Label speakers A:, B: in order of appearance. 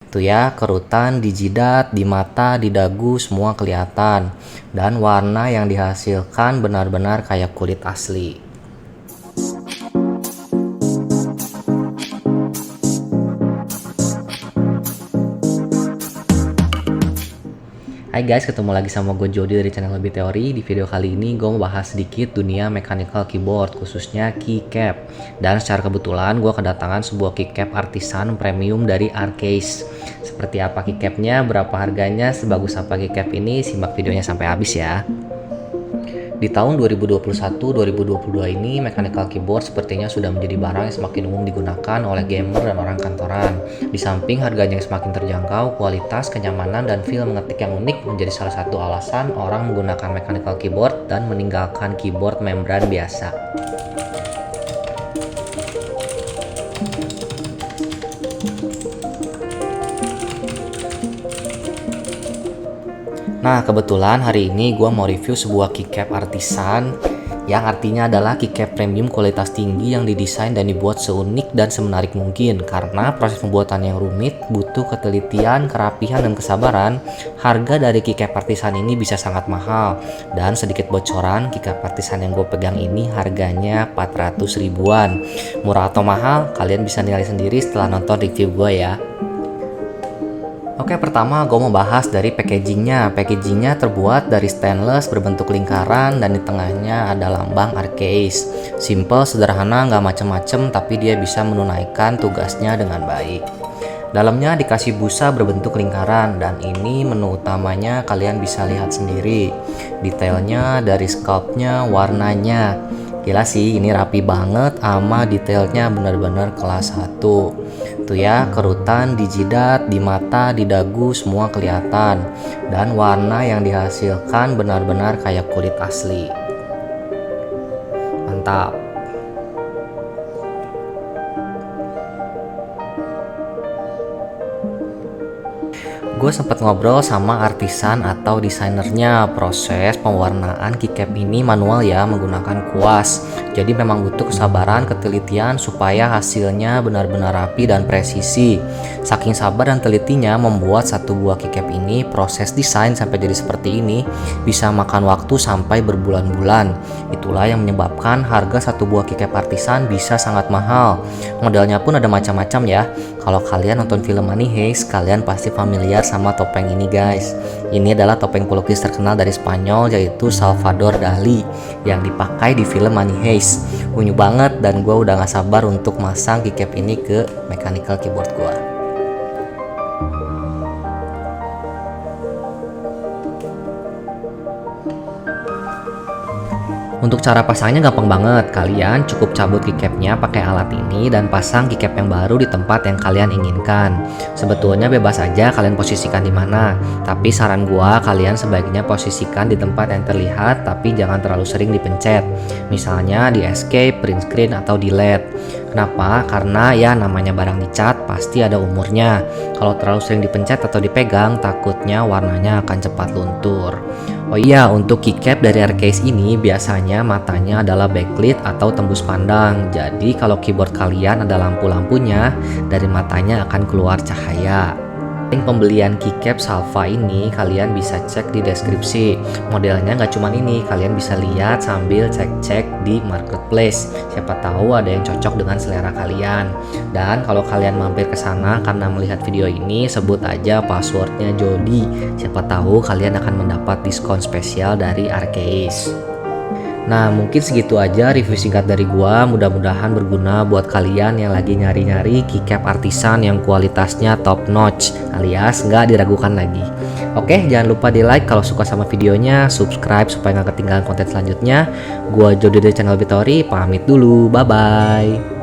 A: Tuh ya, kerutan di jidat, di mata, di dagu semua kelihatan. Dan warna yang dihasilkan benar-benar kayak kulit asli. Hai guys, ketemu lagi sama gue Jody dari channel Lebih Teori. Di video kali ini gue mau bahas sedikit dunia mechanical keyboard, khususnya keycap. Dan secara kebetulan gue kedatangan sebuah keycap artisan premium dari Arcase. Seperti apa keycapnya, berapa harganya, sebagus apa keycap ini, simak videonya sampai habis ya. Di tahun 2021-2022 ini, mechanical keyboard sepertinya sudah menjadi barang yang semakin umum digunakan oleh gamer dan orang kantoran. Di samping harganya yang semakin terjangkau, kualitas, kenyamanan, dan feel mengetik yang unik menjadi salah satu alasan orang menggunakan mechanical keyboard dan meninggalkan keyboard membran biasa. Nah, kebetulan hari ini gue mau review sebuah keycap artisan yang artinya adalah keycap premium kualitas tinggi yang didesain dan dibuat seunik dan semenarik mungkin. Karena proses pembuatan yang rumit, butuh ketelitian, kerapihan, dan kesabaran, harga dari keycap artisan ini bisa sangat mahal. Dan sedikit bocoran, keycap artisan yang gue pegang ini harganya 400 ribuan. Murah atau mahal, kalian bisa nilai sendiri setelah nonton review gue ya. Oke, pertama gue mau bahas dari packagingnya. Packagingnya terbuat dari stainless berbentuk lingkaran dan di tengahnya ada lambang Arcase. Simple, sederhana, nggak macem-macem, tapi dia bisa menunaikan tugasnya dengan baik. Dalamnya dikasih busa berbentuk lingkaran dan ini menu utamanya kalian bisa lihat sendiri. Detailnya dari sculptnya, warnanya. Gila sih, ini rapi banget sama detailnya benar-benar kelas 1. Tuh ya, kerutan di jidat, di mata, di dagu semua kelihatan. Dan warna yang dihasilkan benar-benar kayak kulit asli. Mantap. Gue sempat ngobrol sama artisan atau desainernya. Proses pewarnaan keycap ini manual ya, menggunakan kuas. Jadi memang butuh kesabaran, ketelitian supaya hasilnya benar-benar rapi dan presisi. Saking sabar dan telitinya membuat satu buah keycap ini, proses desain sampai jadi seperti ini bisa makan waktu sampai berbulan-bulan. Itulah yang menyebabkan harga satu buah keycap artisan bisa sangat mahal. Modelnya pun ada macam-macam ya. Kalau kalian nonton film Money Heist, kalian pasti familiar sama topeng ini guys. Ini adalah topeng pelukis terkenal dari Spanyol, yaitu Salvador Dali, yang dipakai di film Money Heist. Unyu banget dan gue udah gak sabar untuk masang keycap ini ke mechanical keyboard gue. Untuk cara pasangnya gampang banget. Kalian cukup cabut keycapnya pakai alat ini dan pasang keycap yang baru di tempat yang kalian inginkan. Sebetulnya bebas aja kalian posisikan di mana, tapi saran gua kalian sebaiknya posisikan di tempat yang terlihat tapi jangan terlalu sering dipencet. Misalnya di escape, print screen, atau delete. Kenapa? Karena ya namanya barang dicat pasti ada umurnya. Kalau terlalu sering dipencet atau dipegang, takutnya warnanya akan cepat luntur. Oh iya, untuk keycap dari Arcase ini biasanya matanya adalah backlit atau tembus pandang. Jadi kalau keyboard kalian ada lampu-lampunya, dari matanya akan keluar cahaya. Link pembelian keycap Salva ini kalian bisa cek di deskripsi. Modelnya nggak cuma ini, kalian bisa lihat sambil cek-cek di marketplace. Siapa tahu ada yang cocok dengan selera kalian. Dan kalau kalian mampir ke sana karena melihat video ini, sebut aja passwordnya Jody. Siapa tahu kalian akan mendapat diskon spesial dari Arcase. Nah, mungkin segitu aja review singkat dari gua. Mudah-mudahan berguna buat kalian yang lagi nyari-nyari keycap artisan yang kualitasnya top notch alias nggak diragukan lagi. Oke, jangan lupa di like kalau suka sama videonya, subscribe supaya nggak ketinggalan konten selanjutnya. Gua Jody dari channel Lebih Teori, pamit dulu, bye bye.